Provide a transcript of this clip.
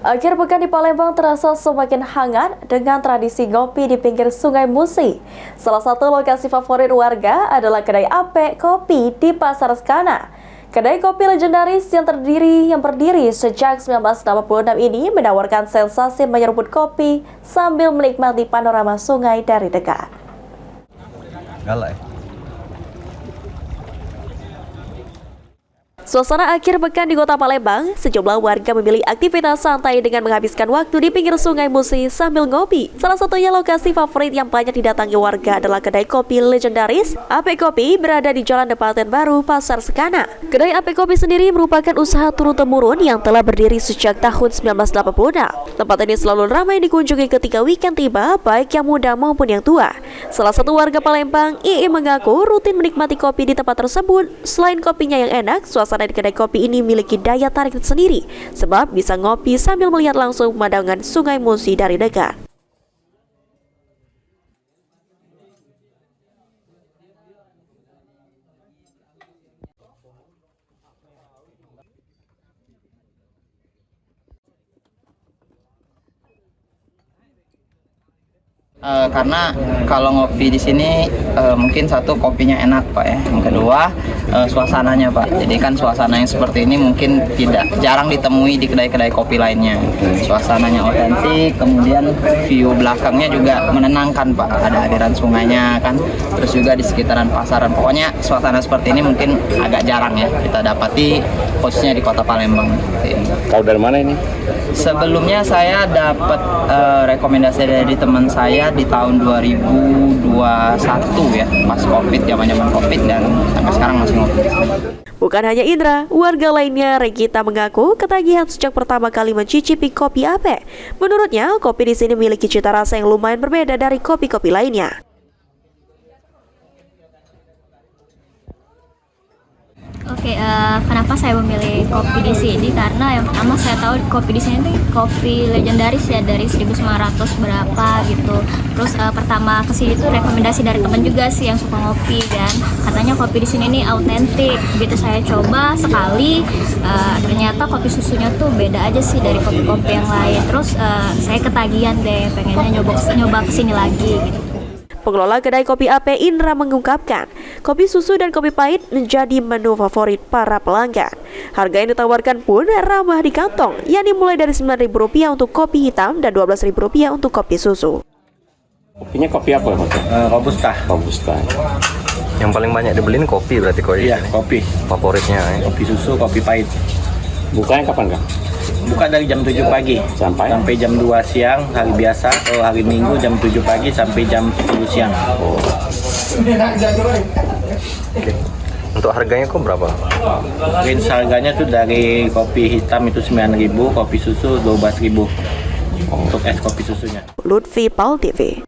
Akhir pekan di Palembang terasa semakin hangat dengan tradisi ngopi di pinggir Sungai Musi. Salah satu lokasi favorit warga adalah kedai Ape Kopi di Pasar Sekana. Kedai kopi legendaris yang berdiri sejak 1986 ini menawarkan sensasi menyeruput kopi sambil menikmati panorama sungai dari dekat. Galak. Suasana akhir pekan di kota Palembang, sejumlah warga memilih aktivitas santai dengan menghabiskan waktu di pinggir Sungai Musi sambil ngopi. Salah satunya lokasi favorit yang banyak didatangi warga adalah kedai kopi legendaris Ape Kopi berada di Jalan Departemen Baru, Pasar Sekana. Kedai Ape Kopi sendiri merupakan usaha turun-temurun yang telah berdiri sejak tahun 1986. Tempat ini selalu ramai dikunjungi ketika weekend tiba, baik yang muda maupun yang tua. Salah satu warga Palembang, Ii mengaku rutin menikmati kopi di tempat tersebut. Selain kopinya yang enak, suasana di kedai kopi ini memiliki daya tarik tersendiri sebab bisa ngopi sambil melihat langsung pemandangan Sungai Musi dari dekat. Karena kalau ngopi di sini mungkin satu kopinya enak Pak ya, yang kedua suasananya Pak. Jadi kan suasana yang seperti ini mungkin jarang ditemui di kedai-kedai kopi lainnya. Suasananya otentik, kemudian view belakangnya juga menenangkan Pak. Ada aliran sungainya kan, terus juga di sekitaran pasaran. Pokoknya suasana seperti ini mungkin agak jarang ya kita dapati, khususnya di kota Palembang. Tahu dari mana ini? Sebelumnya saya dapat rekomendasi dari teman saya di tahun 2021 ya, pas Covid, zaman-zaman Covid, dan sampai sekarang masih ngopi. Bukan hanya Indra, warga lainnya Regita mengaku ketagihan sejak pertama kali mencicipi kopi Ape. Menurutnya, kopi di sini memiliki cita rasa yang lumayan berbeda dari kopi-kopi lainnya. Oke, kenapa saya memilih kopi di sini? Karena yang pertama saya tahu kopi di sini tuh kopi legendaris ya, dari 1900 berapa gitu. Terus pertama kesini tuh rekomendasi dari teman juga sih yang suka ngopi kan. Katanya kopi di sini nih autentik. Begitu saya coba sekali, ternyata kopi susunya tuh beda aja sih dari kopi-kopi yang lain. Terus saya ketagihan deh, pengennya nyoba kesini lagi gitu. Pengelola kedai kopi Ape Indra mengungkapkan, kopi susu dan kopi pahit menjadi menu favorit para pelanggan. Harga yang ditawarkan pun ramah di kantong, yakni mulai dari Rp9.000 untuk kopi hitam dan Rp12.000 untuk kopi susu. Kopinya kopi apa? Robusta. Robusta. Yang paling banyak dibeliin kopi berarti kok Iya, kopi. favoritnya ya. Kopi susu, kopi pahit. Bukanya kapan Kang? Buka dari jam 7 pagi Sampai jam 2 siang hari biasa, atau hari Minggu jam 7 pagi sampai jam 10 siang. Oke. Untuk harganya kok berapa? Range harganya tuh dari kopi hitam itu 9.000, kopi susu 12.000 untuk es kopi susunya. Lutfi Pal TV.